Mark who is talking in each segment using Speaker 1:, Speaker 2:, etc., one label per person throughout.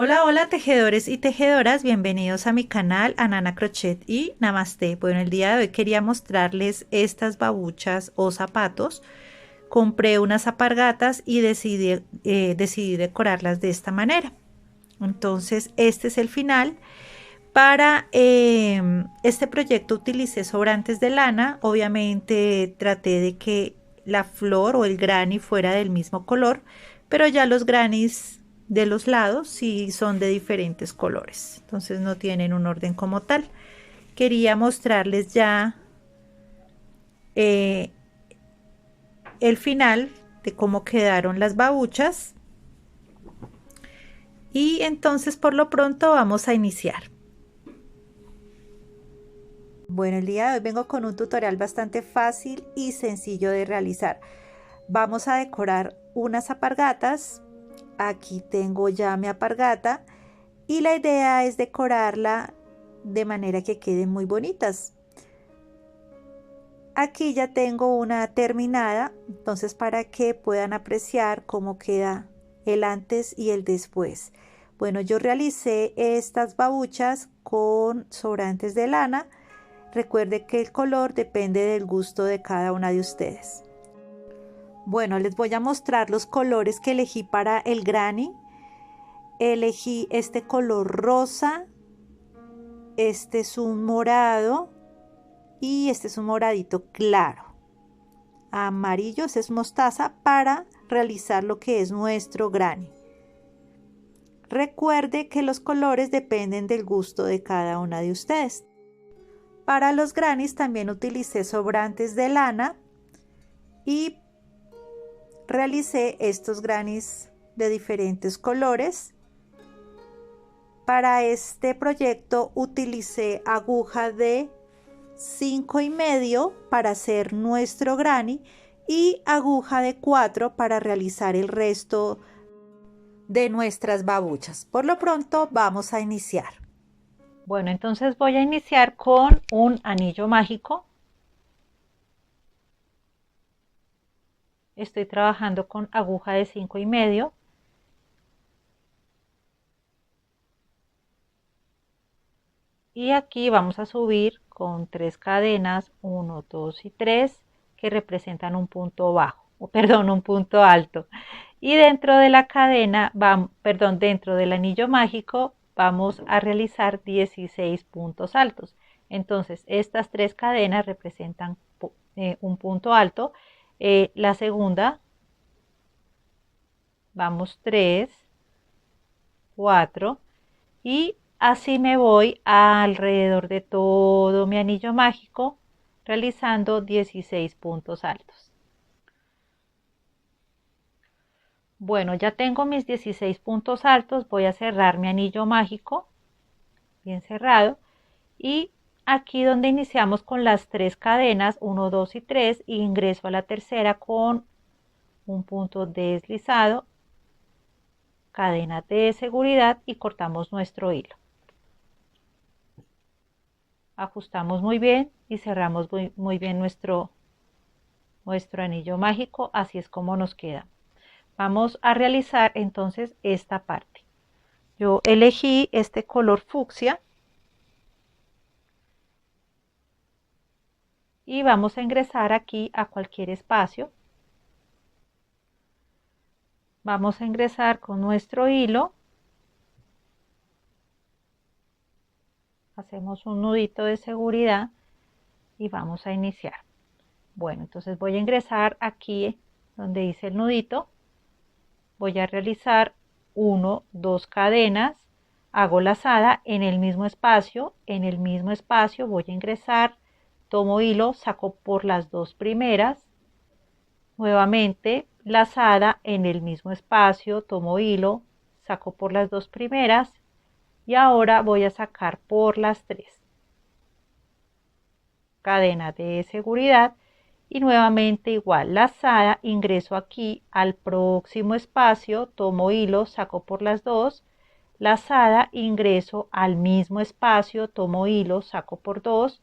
Speaker 1: Hola, hola tejedores y tejedoras, bienvenidos a mi canal Anana Crochet y Namaste. Bueno, el día de hoy quería mostrarles estas babuchas o zapatos. Compré unas alpargatas y decidí decorarlas de esta manera. Entonces este es el final. Para este proyecto utilicé sobrantes de lana. Obviamente traté de que la flor o el granny fuera del mismo color, pero ya los grannies de los lados sí son de diferentes colores, entonces no tienen un orden como tal. Quería mostrarles ya eh, el final de cómo quedaron las babuchas, y entonces por lo pronto vamos a iniciar. Bueno, el día de hoy vengo con un tutorial bastante fácil y sencillo de realizar. Vamos a decorar unas alpargatas. Aquí tengo ya mi alpargata y la idea es decorarla de manera que queden muy bonitas. Aquí ya tengo una terminada, entonces para que puedan apreciar cómo queda el antes y el después. Bueno, yo realicé estas babuchas con sobrantes de lana. Recuerde que el color depende del gusto de cada una de ustedes. Bueno, les voy a mostrar los colores que elegí para el granny. Elegí este color rosa, este es un morado y este es un moradito claro. Amarillo, ese es mostaza, para realizar lo que es nuestro granny. Recuerde que los colores dependen del gusto de cada una de ustedes. Para los grannies también utilicé sobrantes de lana y realicé estos grannies de diferentes colores. Para este proyecto utilicé aguja de 5,5 para hacer nuestro granny y aguja de 4 para realizar el resto de nuestras babuchas. Por lo pronto vamos a iniciar. Bueno, entonces voy a iniciar con un anillo mágico. Estoy trabajando con aguja de 5,5. Y aquí vamos a subir con 3 cadenas, 1, 2 y 3, que representan un punto bajo, o perdón, un punto alto. Y dentro de la cadena, dentro del anillo mágico, vamos a realizar 16 puntos altos. Entonces, estas 3 cadenas representan un punto alto. La segunda, vamos 3, 4 y así me voy alrededor de todo mi anillo mágico realizando 16 puntos altos. Bueno, ya tengo mis 16 puntos altos, voy a cerrar mi anillo mágico bien cerrado y aquí donde iniciamos con las 3 cadenas 1, 2 y 3, ingreso a la tercera con un punto deslizado, cadena de seguridad y cortamos nuestro hilo. Ajustamos muy bien y cerramos muy bien nuestro anillo mágico. Así es como nos queda. Vamos a realizar entonces esta parte. Yo elegí este color fucsia y vamos a ingresar aquí a cualquier espacio. Vamos a ingresar con nuestro hilo, hacemos un nudito de seguridad y vamos a iniciar. Bueno, entonces voy a ingresar aquí donde dice el nudito, voy a realizar 1, 2 cadenas, hago lazada en el mismo espacio, voy a ingresar, tomo hilo, saco por las 2 primeras, nuevamente lazada en el mismo espacio, tomo hilo, saco por las 2 primeras y ahora voy a sacar por las 3. Cadena de seguridad y nuevamente igual lazada, ingreso aquí al próximo espacio, tomo hilo, saco por las 2, lazada, ingreso al mismo espacio, tomo hilo, saco por 2,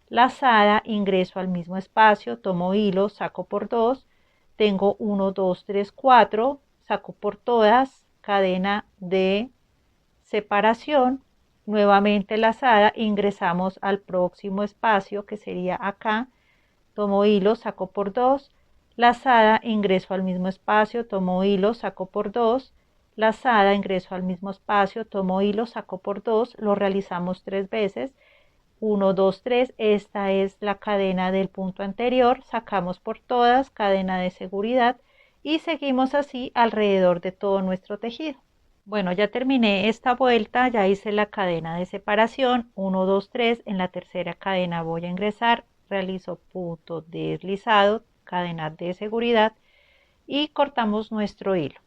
Speaker 1: lazada, ingreso al mismo espacio, tomo hilo, saco por 2, tengo 1, 2, 3, 4, saco por todas, cadena de separación, nuevamente lazada, ingresamos al próximo espacio que sería acá, tomo hilo, saco por 2, lazada, ingreso al mismo espacio, tomo hilo, saco por 2, lazada, ingreso al mismo espacio, tomo hilo, saco por 2, lo realizamos 3 veces, 1, 2, 3, esta es la cadena del punto anterior, sacamos por todas, cadena de seguridad y seguimos así alrededor de todo nuestro tejido. Bueno, ya terminé esta vuelta, ya hice la cadena de separación, 1, 2, 3, en la tercera cadena voy a ingresar, realizo punto deslizado, cadena de seguridad y cortamos nuestro hilo.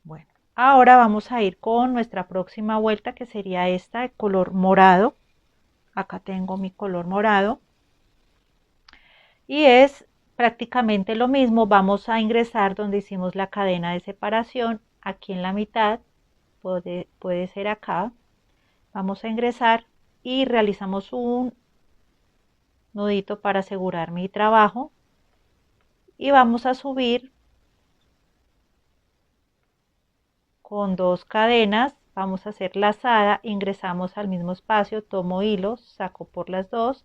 Speaker 1: Bueno, ahora vamos a ir con nuestra próxima vuelta que sería esta de color morado. Acá tengo mi color morado y es prácticamente lo mismo. Vamos a ingresar donde hicimos la cadena de separación, aquí en la mitad, puede ser acá. Vamos a ingresar y realizamos un nudito para asegurar mi trabajo y vamos a subir con 2 cadenas, vamos a hacer lazada, ingresamos al mismo espacio, tomo hilo, saco por las 2,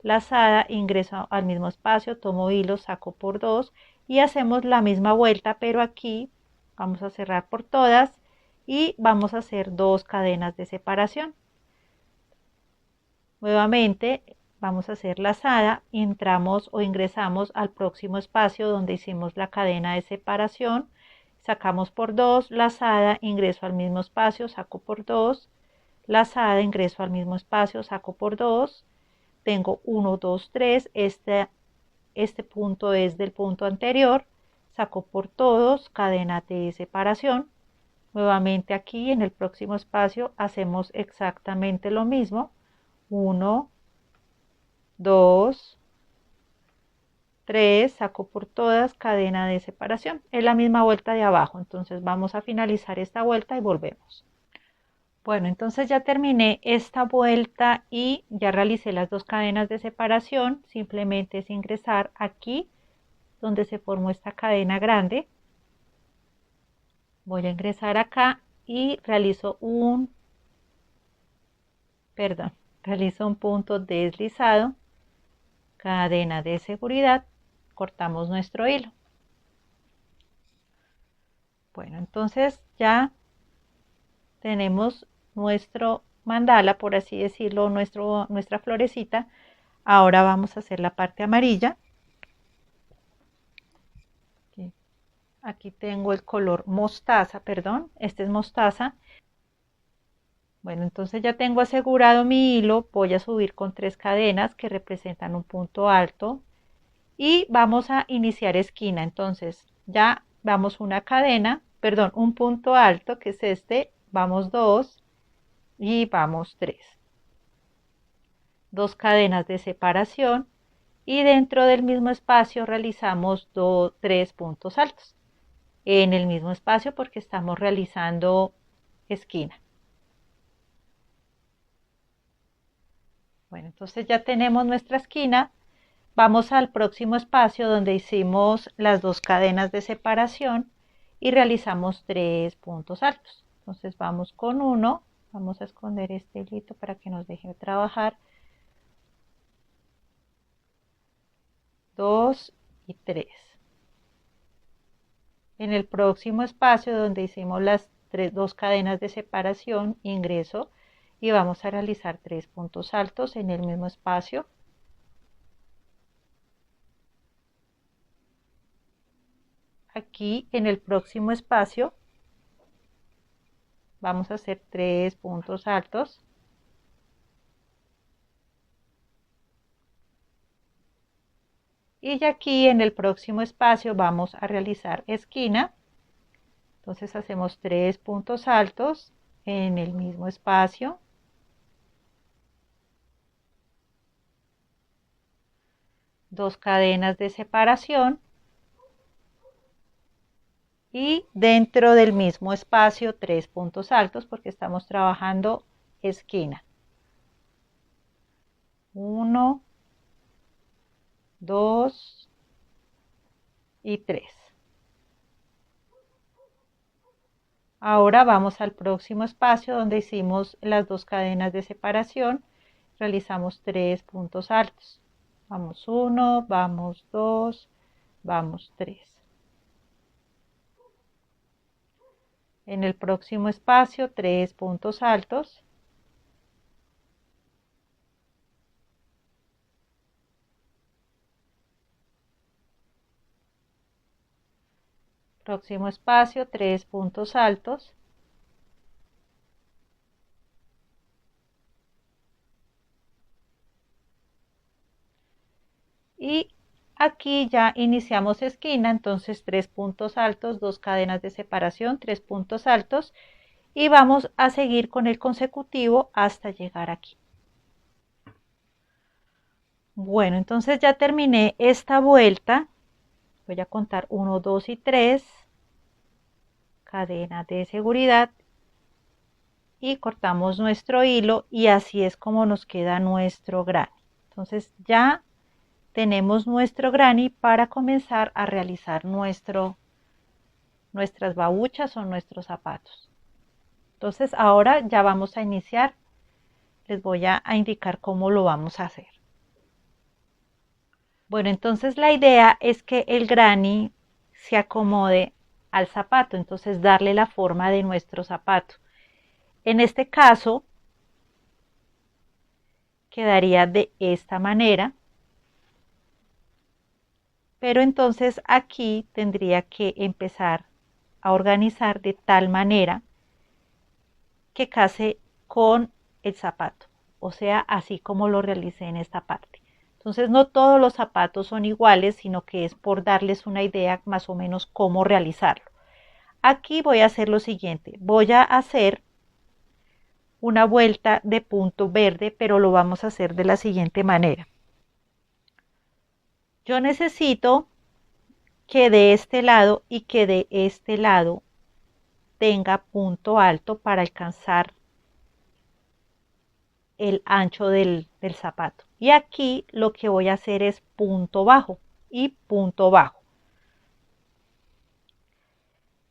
Speaker 1: lazada, ingreso al mismo espacio, tomo hilo, saco por 2 y hacemos la misma vuelta, pero aquí vamos a cerrar por todas y vamos a hacer 2 cadenas de separación. Nuevamente vamos a hacer lazada, entramos o ingresamos al próximo espacio donde hicimos la cadena de separación, sacamos por 2, lazada, ingreso al mismo espacio, saco por 2, lazada, ingreso al mismo espacio, saco por 2, tengo 1, 2, 3, este punto es del punto anterior, saco por todos, cadena de separación, nuevamente aquí en el próximo espacio hacemos exactamente lo mismo, 1, 2, 3, saco por todas, cadena de separación. Es la misma vuelta de abajo, entonces vamos a finalizar esta vuelta y volvemos. Bueno, entonces ya terminé esta vuelta y ya realicé las 2 cadenas de separación. Simplemente es ingresar aquí donde se formó esta cadena grande. Voy a ingresar acá y realizo realizo un punto deslizado, cadena de seguridad, cortamos nuestro hilo. Bueno, entonces ya tenemos nuestro mandala, por así decirlo, nuestra florecita. Ahora vamos a hacer la parte amarilla. Aquí tengo el color mostaza, perdón, este es mostaza. Bueno, entonces ya tengo asegurado mi hilo, voy a subir con 3 cadenas que representan un punto alto y vamos a iniciar esquina. Entonces ya vamos una cadena, perdón, un punto alto que es este, vamos 2 y vamos 3. 2 cadenas de separación y dentro del mismo espacio realizamos 3 puntos altos en el mismo espacio porque estamos realizando esquina. Bueno, entonces ya tenemos nuestra esquina. Vamos al próximo espacio donde hicimos las 2 cadenas de separación y realizamos 3 puntos altos. Entonces vamos con 1, vamos a esconder este hilito para que nos deje trabajar. 2 y 3. En el próximo espacio donde hicimos las 2 cadenas de separación, ingreso y vamos a realizar 3 puntos altos en el mismo espacio. Aquí en el próximo espacio vamos a hacer 3 puntos altos. Y aquí en el próximo espacio vamos a realizar esquina. Entonces hacemos 3 puntos altos en el mismo espacio. 2 cadenas de separación. Y dentro del mismo espacio 3 puntos altos porque estamos trabajando esquina. 1, 2 y 3. Ahora vamos al próximo espacio donde hicimos las 2 cadenas de separación. Realizamos 3 puntos altos. Vamos 1, vamos 2, vamos 3. En el próximo espacio 3 puntos altos. Próximo espacio 3 puntos altos. Y aquí ya iniciamos esquina, entonces 3 puntos altos, 2 cadenas de separación, 3 puntos altos y vamos a seguir con el consecutivo hasta llegar aquí. Bueno, entonces ya terminé esta vuelta. Voy a contar 1, 2 y 3. Cadena de seguridad y cortamos nuestro hilo y así es como nos queda nuestro granny. Entonces ya tenemos nuestro granny para comenzar a realizar nuestras babuchas o nuestros zapatos. Entonces ahora ya vamos a iniciar. Les voy a indicar cómo lo vamos a hacer. Bueno, entonces la idea es que el granny se acomode al zapato, entonces darle la forma de nuestro zapato. En este caso quedaría de esta manera, pero entonces aquí tendría que empezar a organizar de tal manera que case con el zapato, o sea, así como lo realicé en esta parte. Entonces no todos los zapatos son iguales, sino que es por darles una idea más o menos cómo realizarlo. Aquí voy a hacer lo siguiente, voy a hacer una vuelta de punto verde, pero lo vamos a hacer de la siguiente manera. Yo necesito que de este lado y que de este lado tenga punto alto para alcanzar el ancho del zapato. Y aquí lo que voy a hacer es punto bajo y punto bajo.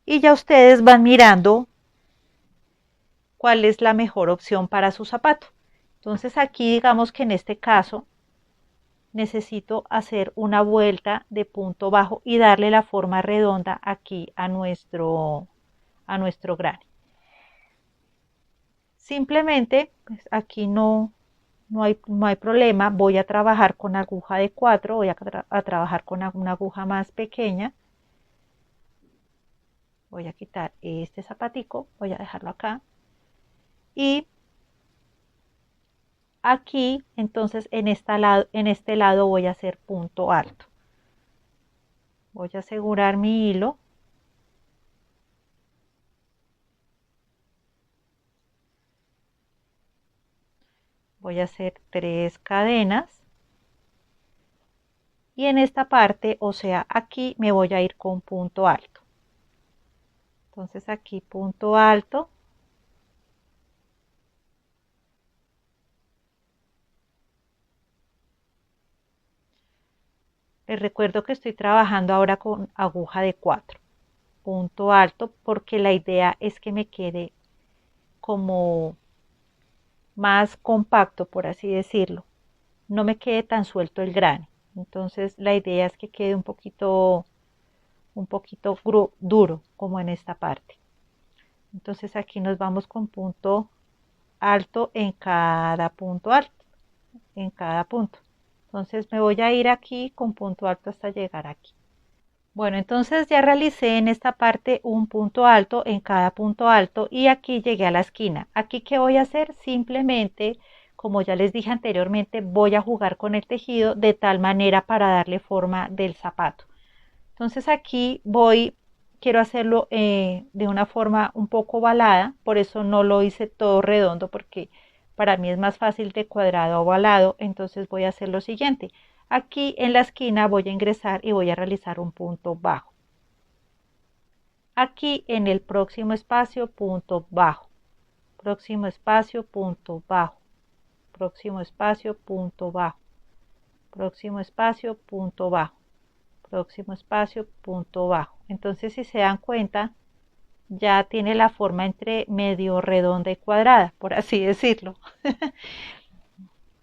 Speaker 1: Y ya ustedes van mirando cuál es la mejor opción para su zapato. Entonces aquí digamos que en este caso necesito hacer una vuelta de punto bajo y darle la forma redonda aquí a nuestro granny. Simplemente pues aquí no hay problema, voy a trabajar con aguja de 4, voy a trabajar con una aguja más pequeña. Voy a quitar este zapatico, voy a dejarlo acá. Y aquí, entonces, en este lado voy a hacer punto alto. Voy a asegurar mi hilo. Voy a hacer 3 cadenas. Y en esta parte, o sea, aquí me voy a ir con punto alto. Entonces aquí punto alto. Les recuerdo que estoy trabajando ahora con aguja de 4. Punto alto porque la idea es que me quede como más compacto, por así decirlo. No me quede tan suelto el grano. Entonces la idea es que quede un poquito duro como en esta parte. Entonces aquí nos vamos con punto alto en cada punto alto, en cada punto. Entonces me voy a ir aquí con punto alto hasta llegar aquí. Bueno, entonces ya realicé en esta parte un punto alto en cada punto alto y aquí llegué a la esquina. Aquí, ¿qué voy a hacer? Simplemente, como ya les dije anteriormente, voy a jugar con el tejido de tal manera para darle forma del zapato. Entonces aquí quiero hacerlo de una forma un poco ovalada, por eso no lo hice todo redondo porque para mí es más fácil de cuadrado a ovalado. Entonces voy a hacer lo siguiente. Aquí en la esquina voy a ingresar y voy a realizar un punto bajo. Aquí en el próximo espacio, punto bajo. Próximo espacio, punto bajo. Próximo espacio, punto bajo. Próximo espacio, punto bajo. Próximo espacio, punto bajo. Entonces, si se dan cuenta, ya tiene la forma entre medio redonda y cuadrada, por así decirlo.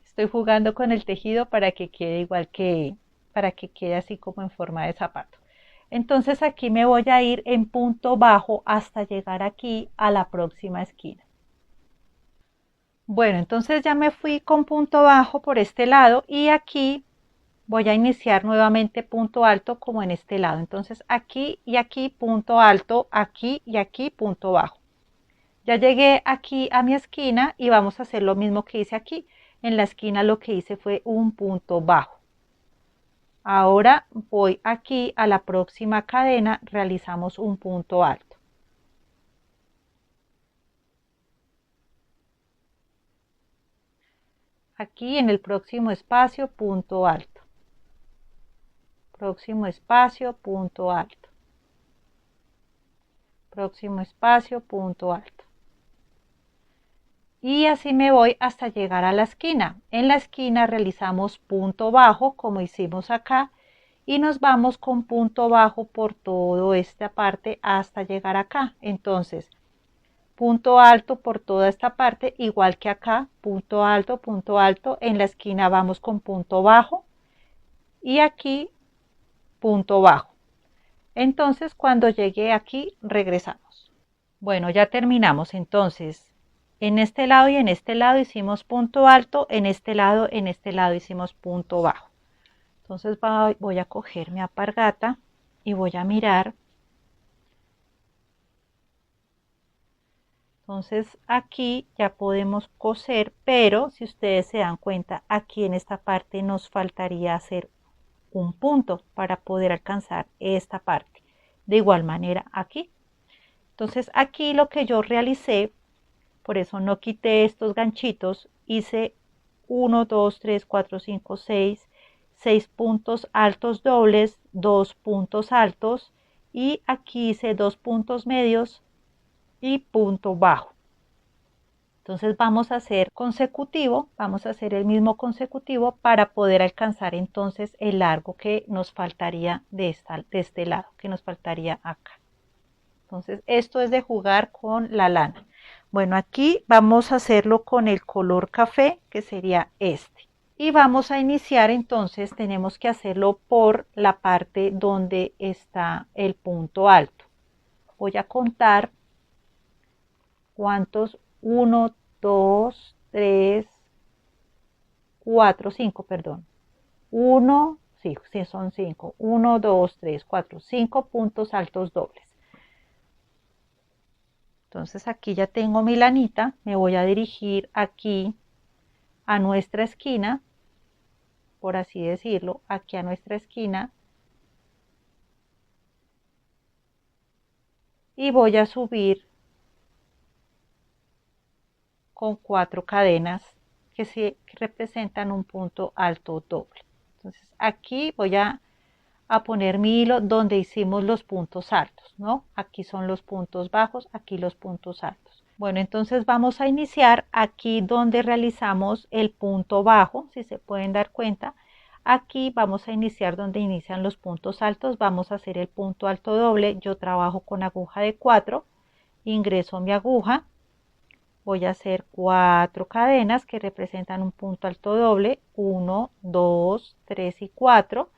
Speaker 1: Estoy jugando con el tejido para que quede igual para que quede así como en forma de zapato. Entonces aquí me voy a ir en punto bajo hasta llegar aquí a la próxima esquina. Bueno, entonces ya me fui con punto bajo por este lado y aquí voy a iniciar nuevamente punto alto como en este lado. Entonces aquí y aquí punto alto, aquí y aquí punto bajo. Ya llegué aquí a mi esquina y vamos a hacer lo mismo que hice aquí. En la esquina lo que hice fue un punto bajo. Ahora voy aquí a la próxima cadena, realizamos un punto alto. Aquí en el próximo espacio, punto alto. Próximo espacio, punto alto. Próximo espacio, punto alto. Y así me voy hasta llegar a la esquina. En la esquina realizamos punto bajo como hicimos acá y nos vamos con punto bajo por toda esta parte hasta llegar acá. Entonces, punto alto por toda esta parte, igual que acá, punto alto, en la esquina vamos con punto bajo y aquí punto bajo. Entonces, cuando llegué aquí, regresamos. Bueno, ya terminamos. Entonces, en este lado y en este lado hicimos punto alto, en este lado hicimos punto bajo. Entonces voy a coger mi alpargata y voy a mirar. Entonces aquí ya podemos coser, pero si ustedes se dan cuenta, aquí en esta parte nos faltaría hacer un punto para poder alcanzar esta parte. De igual manera aquí. Entonces aquí lo que yo realicé, por eso no quité estos ganchitos, hice 1, 2, 3, 4, 5, 6 puntos altos dobles, 2 puntos altos y aquí hice 2 puntos medios y punto bajo. Entonces vamos a hacer consecutivo, vamos a hacer el mismo consecutivo para poder alcanzar entonces el largo que nos faltaría de este lado, que nos faltaría acá. Entonces esto es de jugar con la lana. Bueno, aquí vamos a hacerlo con el color café, que sería este. Y vamos a iniciar entonces, tenemos que hacerlo por la parte donde está el punto alto. Voy a contar cuántos, 1, 2, 3, 4, 5, perdón. 1, sí, son 5. 1, 2, 3, 4, 5 puntos altos dobles. Entonces aquí ya tengo mi lanita, me voy a dirigir aquí a nuestra esquina, por así decirlo, aquí a nuestra esquina. Y voy a subir con 4 cadenas que representan un punto alto doble. Entonces aquí voy a poner mi hilo donde hicimos los puntos altos, ¿no? Aquí son los puntos bajos, aquí los puntos altos. Bueno, entonces vamos a iniciar aquí donde realizamos el punto bajo, si se pueden dar cuenta. Aquí vamos a iniciar donde inician los puntos altos, vamos a hacer el punto alto doble. Yo trabajo con aguja de 4, ingreso mi aguja, voy a hacer 4 cadenas que representan un punto alto doble, 1, 2, 3 y 4.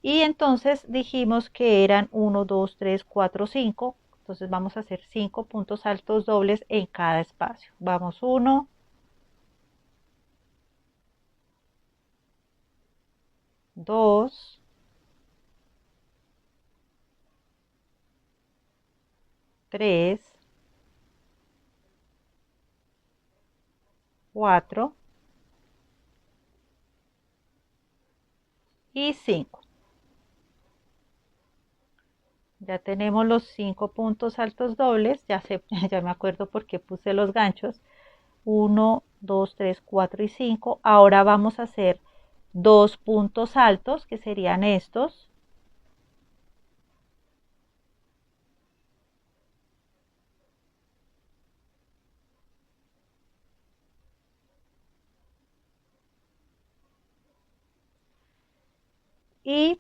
Speaker 1: Y entonces dijimos que eran 1, 2, 3, 4, 5. Entonces vamos a hacer 5 puntos altos dobles en cada espacio. Vamos 1, 2, 3, 4 y 5. Ya tenemos los 5 puntos altos dobles. Ya me acuerdo por qué puse los ganchos. 1, 2, 3, 4 y 5. Ahora vamos a hacer 2 puntos altos, que serían estos. Y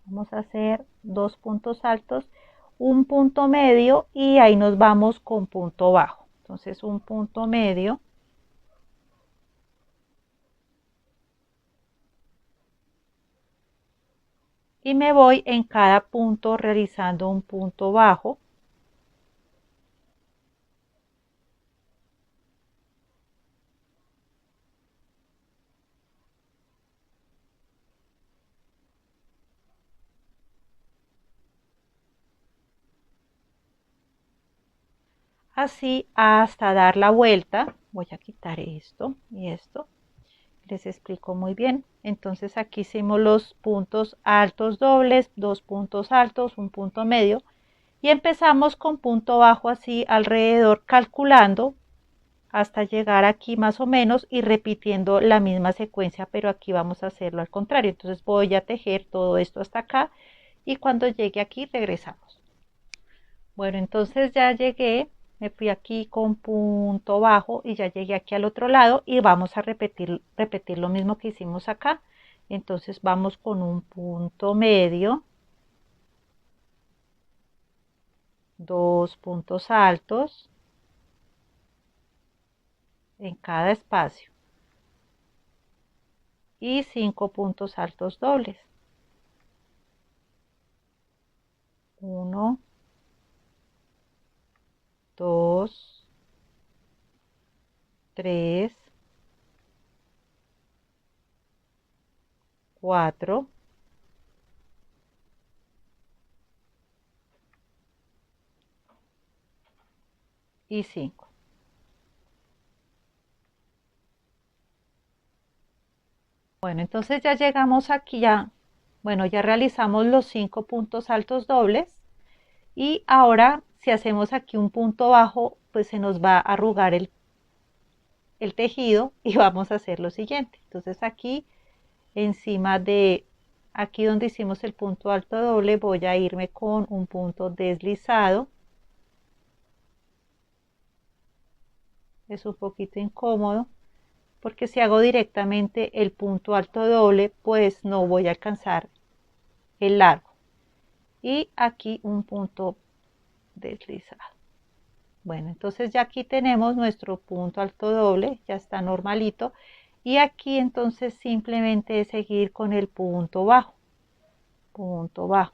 Speaker 1: vamos a hacer 2 puntos altos, un punto medio y ahí nos vamos con punto bajo. Entonces un punto medio. Y me voy en cada punto realizando un punto bajo. Así hasta dar la vuelta. Voy a quitar esto y esto. Les explico muy bien. Entonces aquí hicimos los puntos altos dobles, 2 puntos altos, un punto medio. Y empezamos con punto bajo así alrededor, calculando hasta llegar aquí más o menos y repitiendo la misma secuencia, pero aquí vamos a hacerlo al contrario. Entonces voy a tejer todo esto hasta acá y cuando llegue aquí regresamos. Bueno, entonces ya llegué, me fui aquí con punto bajo y ya llegué aquí al otro lado y vamos a repetir lo mismo que hicimos acá. Entonces vamos con un punto medio, 2 puntos altos en cada espacio y 5 puntos altos dobles. 1, 2, 3, 4, y 5. Bueno, entonces ya llegamos aquí ya, bueno, ya realizamos los 5 puntos altos dobles y ahora si hacemos aquí un punto bajo, pues se nos va a arrugar el tejido y vamos a hacer lo siguiente. Entonces aquí encima de aquí donde hicimos el punto alto doble voy a irme con un punto deslizado. Es un poquito incómodo porque si hago directamente el punto alto doble pues no voy a alcanzar el largo. Y aquí un punto deslizado. Bueno, entonces ya aquí tenemos nuestro punto alto doble, ya está normalito. Y aquí entonces simplemente es seguir con el punto bajo. Punto bajo.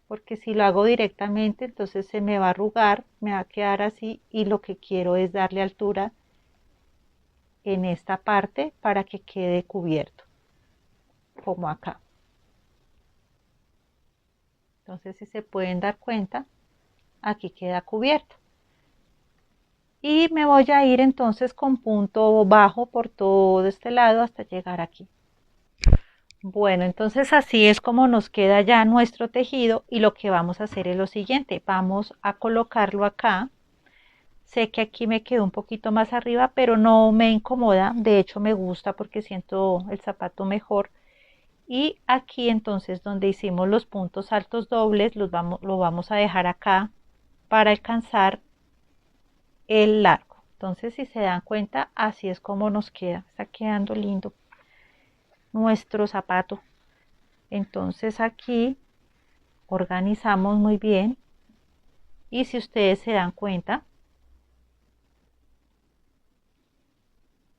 Speaker 1: Porque si lo hago directamente, entonces se me va a arrugar, me va a quedar así. Y lo que quiero es darle altura en esta parte para que quede cubierto. Como acá. Entonces si se pueden dar cuenta, aquí queda cubierto. Y me voy a ir entonces con punto bajo por todo este lado hasta llegar aquí. Bueno, entonces así es como nos queda ya nuestro tejido y lo que vamos a hacer es lo siguiente. Vamos a colocarlo acá. Sé que aquí me quedó un poquito más arriba, pero no me incomoda. De hecho me gusta porque siento el zapato mejor. Y aquí entonces donde hicimos los puntos altos dobles, lo vamos a dejar acá para alcanzar el largo. Entonces si se dan cuenta, así es como nos queda. Está quedando lindo nuestro zapato. Entonces aquí organizamos muy bien. Y si ustedes se dan cuenta,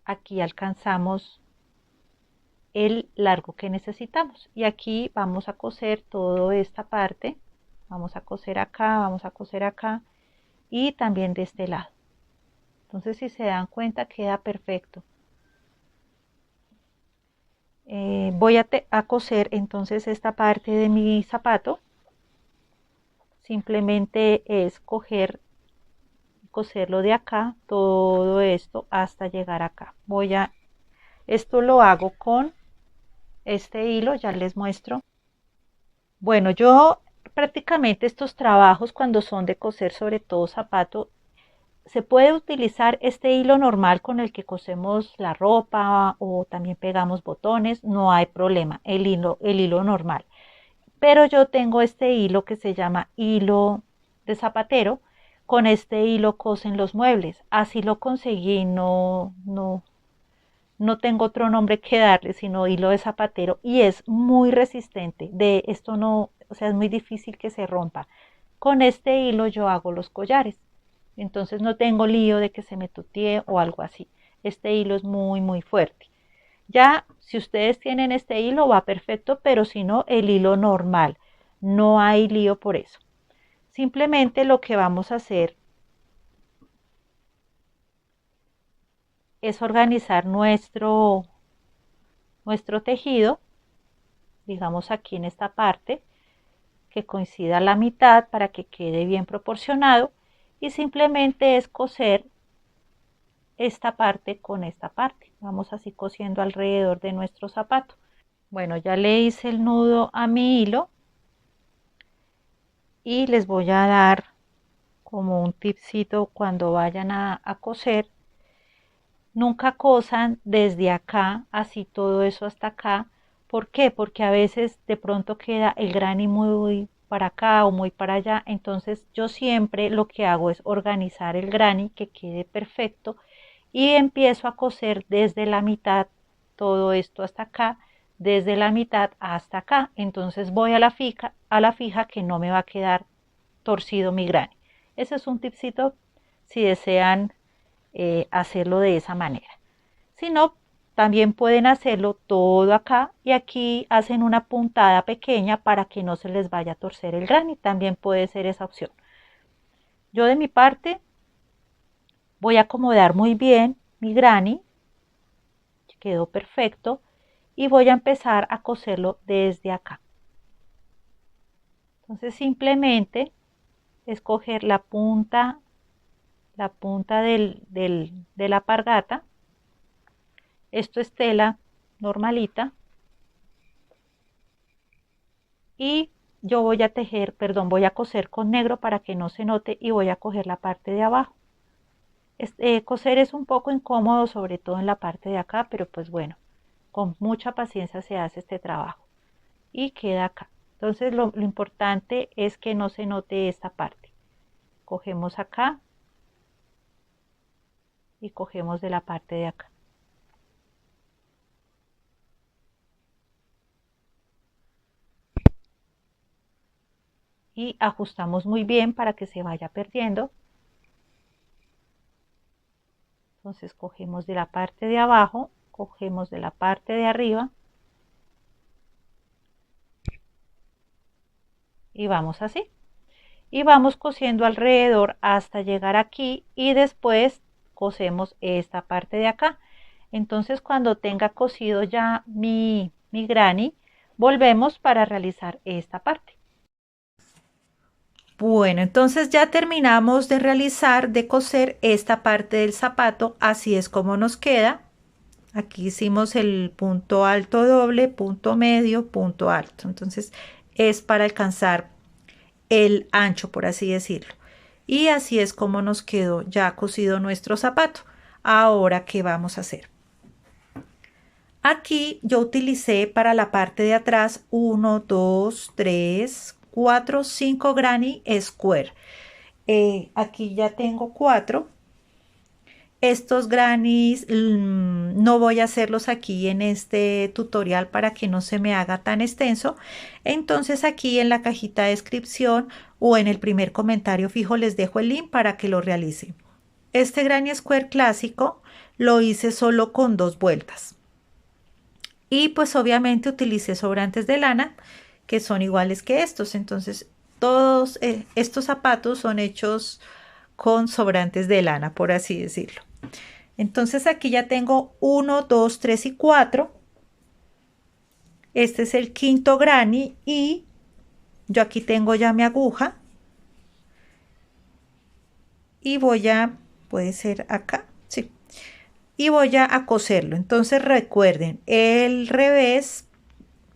Speaker 1: aquí alcanzamos el largo que necesitamos. Y aquí vamos a coser toda esta parte. Vamos a coser acá, vamos a coser acá y también de este lado. Entonces si se dan cuenta queda perfecto. Voy a coser entonces esta parte de mi zapato. Simplemente es coserlo de acá, todo esto hasta llegar acá. Esto lo hago con este hilo, ya les muestro. Bueno, yo prácticamente estos trabajos cuando son de coser sobre todo zapato, se puede utilizar este hilo normal con el que cosemos la ropa o también pegamos botones, no hay problema, el hilo normal. Pero yo tengo este hilo que se llama hilo de zapatero, con este hilo cosen los muebles, así lo conseguí, no no tengo otro nombre que darle sino hilo de zapatero y es muy resistente. De esto no, o sea, es muy difícil que se rompa. Con este hilo yo hago los collares. Entonces no tengo lío de que se me tutee o algo así. Este hilo es muy fuerte. Ya si ustedes tienen este hilo va perfecto, pero si no, el hilo normal. No hay lío por eso. Simplemente lo que vamos a hacer es organizar nuestro tejido, digamos aquí en esta parte, que coincida la mitad para que quede bien proporcionado y simplemente es coser esta parte con esta parte. Vamos así cosiendo alrededor de nuestro zapato. Bueno, ya le hice el nudo a mi hilo y les voy a dar como un tipcito cuando vayan a coser. Nunca cosan desde acá, así todo eso hasta acá. ¿Por qué? Porque a veces de pronto queda el granny muy para acá o muy para allá. Entonces yo siempre lo que hago es organizar el granny que quede perfecto y empiezo a coser desde la mitad todo esto hasta acá, desde la mitad hasta acá. Entonces voy a la fija que no me va a quedar torcido mi granny. Ese es un tipcito si desean hacerlo de esa manera. Si no, también pueden hacerlo todo acá y aquí hacen una puntada pequeña para que no se les vaya a torcer el granny. También puede ser esa opción. Yo de mi parte voy a acomodar muy bien mi granny, que quedó perfecto, y voy a empezar a coserlo desde acá. Entonces simplemente escoger la punta de la alpargata. Esto es tela normalita y yo voy a tejer, perdón, voy a coser con negro para que no se note y voy a coger la parte de abajo. Coser es un poco incómodo, sobre todo en la parte de acá, pero pues bueno, con mucha paciencia se hace este trabajo y queda acá. Entonces lo importante es que no se note esta parte. Cogemos acá y cogemos de la parte de acá. Y ajustamos muy bien para que se vaya perdiendo. Entonces cogemos de la parte de abajo, cogemos de la parte de arriba y vamos así. Y vamos cosiendo alrededor hasta llegar aquí y después cosemos esta parte de acá. Entonces cuando tenga cosido ya mi granny, volvemos para realizar esta parte. Bueno, entonces ya terminamos de realizar, de coser esta parte del zapato, así es como nos queda. Aquí hicimos el punto alto doble, punto medio, punto alto. Entonces es para alcanzar el ancho, por así decirlo. Y así es como nos quedó ya cosido nuestro zapato. Ahora, ¿qué vamos a hacer? Aquí yo utilicé para la parte de atrás 1, 2, 3, 4, 5 granny square. Aquí ya tengo 4. Estos grannies no voy a hacerlos aquí en este tutorial para que no se me haga tan extenso. Entonces aquí en la cajita de descripción o en el primer comentario fijo les dejo el link para que lo realicen. Este granny square clásico lo hice solo con 2 vueltas. Y pues obviamente utilicé sobrantes de lana que son iguales que estos. Entonces todos estos zapatos son hechos con sobrantes de lana, por así decirlo. Entonces aquí ya tengo 1, 2, 3 y 4. Este es el quinto granny y yo aquí tengo ya mi aguja. Y voy a, puede ser acá, sí. Y voy a coserlo. Entonces recuerden, el revés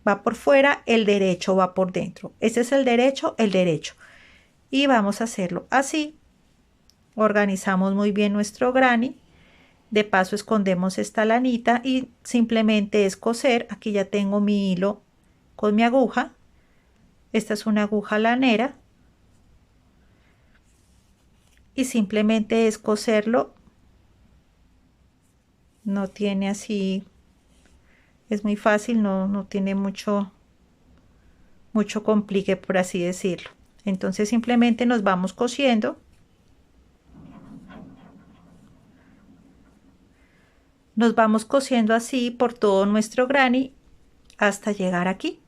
Speaker 1: va por fuera, el derecho va por dentro. Este es el derecho, el derecho. Y vamos a hacerlo así. Organizamos muy bien nuestro granny. De paso escondemos esta lanita y simplemente es coser. Aquí ya tengo mi hilo con mi aguja. Esta es una aguja lanera. Y simplemente es coserlo no tiene así, es muy fácil, no tiene mucho complique, por así decirlo. Entonces simplemente nos vamos cosiendo. Nos vamos cosiendo así por todo nuestro granny hasta llegar aquí.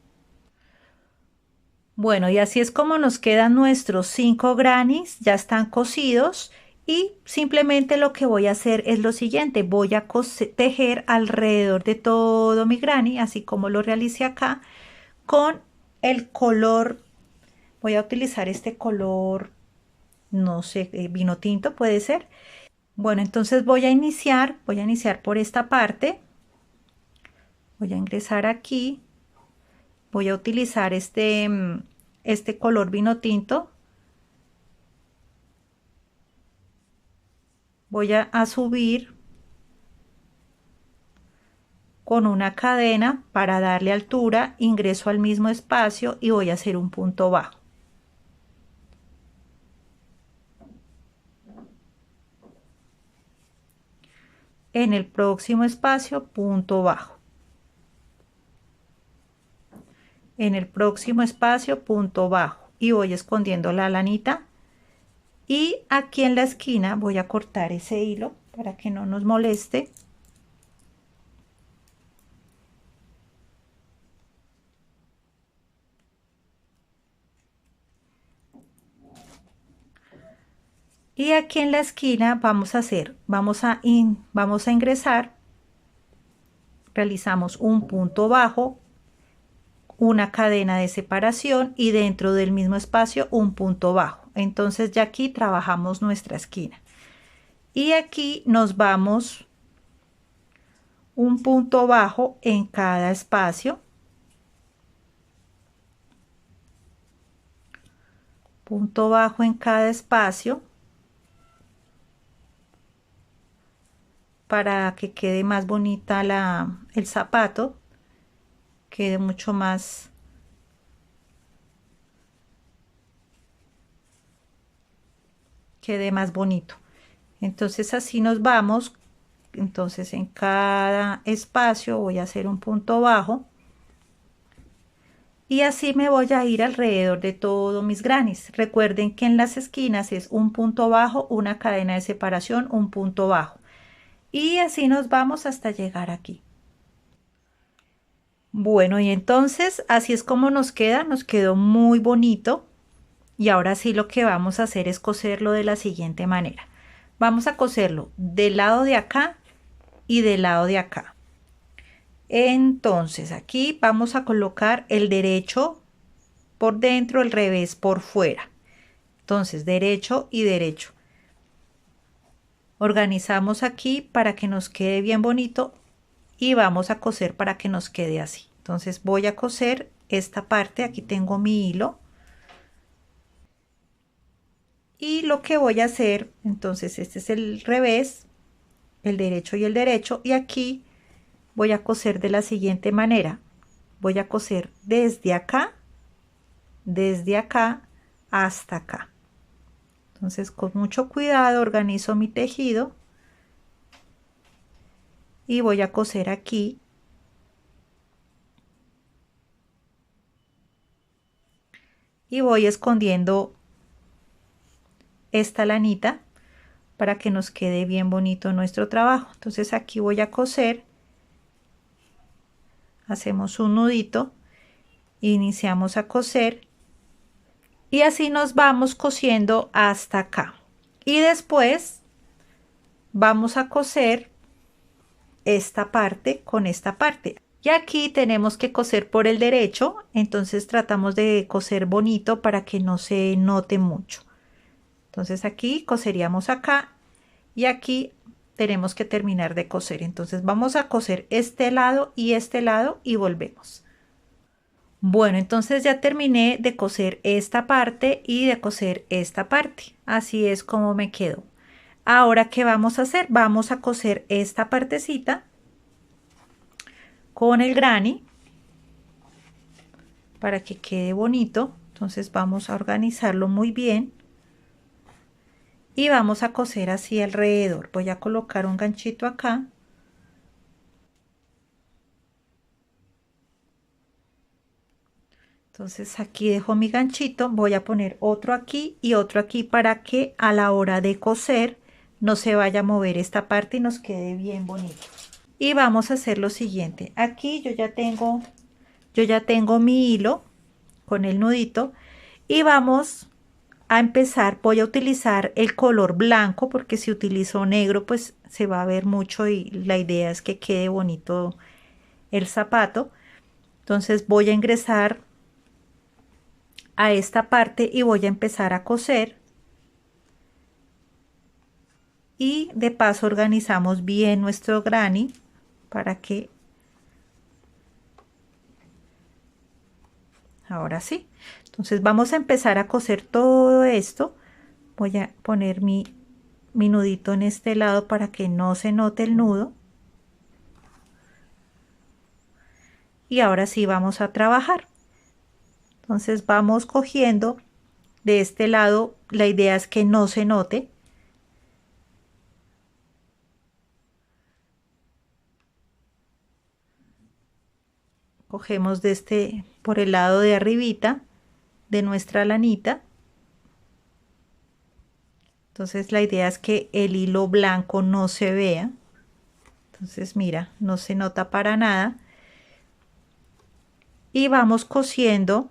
Speaker 1: Bueno, y así es como nos quedan nuestros 5 grannies, ya están cosidos, y simplemente lo que voy a hacer es lo siguiente: voy a tejer alrededor de todo mi granny, así como lo realicé acá, con el color. Voy a utilizar este color, no sé, vino tinto puede ser. Bueno, entonces voy a iniciar por esta parte. Voy a ingresar aquí, voy a utilizar este color vino tinto. Voy a subir con una cadena para darle altura, ingreso al mismo espacio y voy a hacer un punto bajo. En el próximo espacio, punto bajo. En el próximo espacio, punto bajo, y voy escondiendo la lanita. Y aquí en la esquina voy a cortar ese hilo para que no nos moleste. Y aquí en la esquina vamos a ingresar, realizamos un punto bajo, una cadena de separación y dentro del mismo espacio un punto bajo. Entonces ya aquí trabajamos nuestra esquina. Y aquí nos vamos un punto bajo en cada espacio. Punto bajo en cada espacio para que quede más bonita el zapato, quede mucho más bonito. Entonces así nos vamos. Entonces en cada espacio voy a hacer un punto bajo y así me voy a ir alrededor de todos mis grannies. Recuerden que en las esquinas es un punto bajo, una cadena de separación, un punto bajo, y así nos vamos hasta llegar aquí. Bueno, y entonces así es como nos quedó muy bonito. Y ahora sí lo que vamos a hacer es coserlo de la siguiente manera. Vamos a coserlo del lado de acá y del lado de acá. Entonces aquí vamos a colocar el derecho por dentro, el revés por fuera. Entonces derecho y derecho. Organizamos aquí para que nos quede bien bonito y vamos a coser para que nos quede así. Entonces voy a coser esta parte, aquí tengo mi hilo. Y lo que voy a hacer, entonces este es el revés, el derecho y el derecho, y aquí voy a coser de la siguiente manera. Voy a coser desde acá hasta acá. Entonces con mucho cuidado organizo mi tejido y voy a coser aquí y voy escondiendo esta lanita para que nos quede bien bonito nuestro trabajo. Entonces aquí voy a coser, hacemos un nudito, iniciamos a coser y así nos vamos cosiendo hasta acá. Y después vamos a coser esta parte con esta parte. Y aquí tenemos que coser por el derecho, entonces tratamos de coser bonito para que no se note mucho. Entonces aquí coseríamos acá y aquí tenemos que terminar de coser. Entonces vamos a coser este lado y volvemos. Bueno, entonces ya terminé de coser esta parte y de coser esta parte. Así es como me quedó. Ahora, ¿qué vamos a hacer? Vamos a coser esta partecita con el granny para que quede bonito. Entonces vamos a organizarlo muy bien y vamos a coser así alrededor. Voy a colocar un ganchito acá Entonces aquí dejo mi ganchito, voy a poner otro aquí y otro aquí para que a la hora de coser no se vaya a mover esta parte y nos quede bien bonito. Y vamos a hacer lo siguiente. Aquí yo ya tengo mi hilo con el nudito y vamos a empezar. Voy a utilizar el color blanco porque si utilizo negro pues se va a ver mucho y la idea es que quede bonito el zapato. Entonces voy a ingresar a esta parte y voy a empezar a coser, y de paso organizamos bien nuestro granny para que ahora sí. Entonces vamos a empezar a coser todo esto. Voy a poner mi nudito en este lado para que no se note el nudo, y ahora sí vamos a trabajar. Entonces vamos cogiendo de este lado, la idea es que no se note. Cogemos de este por el lado de arribita de nuestra lanita. Entonces la idea es que el hilo blanco no se vea. Entonces mira, no se nota para nada. Y vamos cosiendo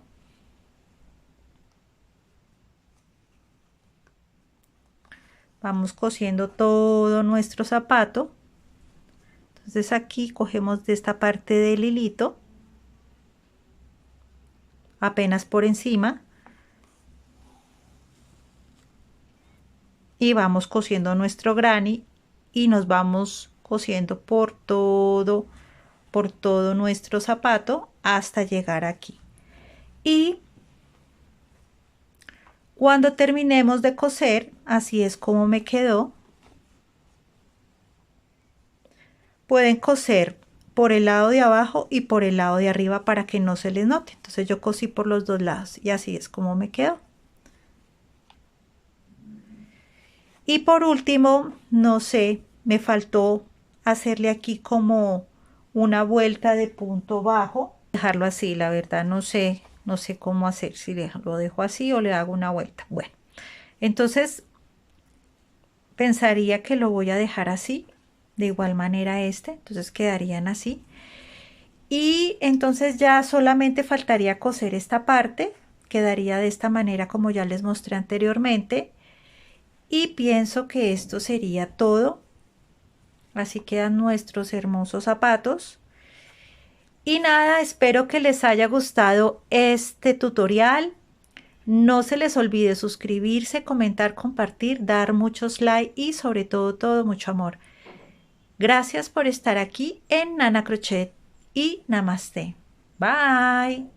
Speaker 1: todo nuestro zapato. Entonces aquí cogemos de esta parte del hilito apenas por encima y vamos cosiendo nuestro granny y nos vamos cosiendo por todo nuestro zapato hasta llegar aquí. Y cuando terminemos de coser, así es como me quedó. Pueden coser por el lado de abajo y por el lado de arriba para que no se les note. Entonces yo cosí por los dos lados y así es como me quedó. Y por último, no sé, me faltó hacerle aquí como una vuelta de punto bajo, dejarlo así, la verdad no sé cómo hacer, si lo dejo así o le hago una vuelta. Bueno, entonces pensaría que lo voy a dejar así, de igual manera entonces quedarían así. Y entonces ya solamente faltaría coser esta parte, quedaría de esta manera como ya les mostré anteriormente. Y pienso que esto sería todo. Así quedan nuestros hermosos zapatos. Y nada, espero que les haya gustado este tutorial. No se les olvide suscribirse, comentar, compartir, dar muchos likes y sobre todo mucho amor. Gracias por estar aquí en Nana Crochet y Namaste. Bye.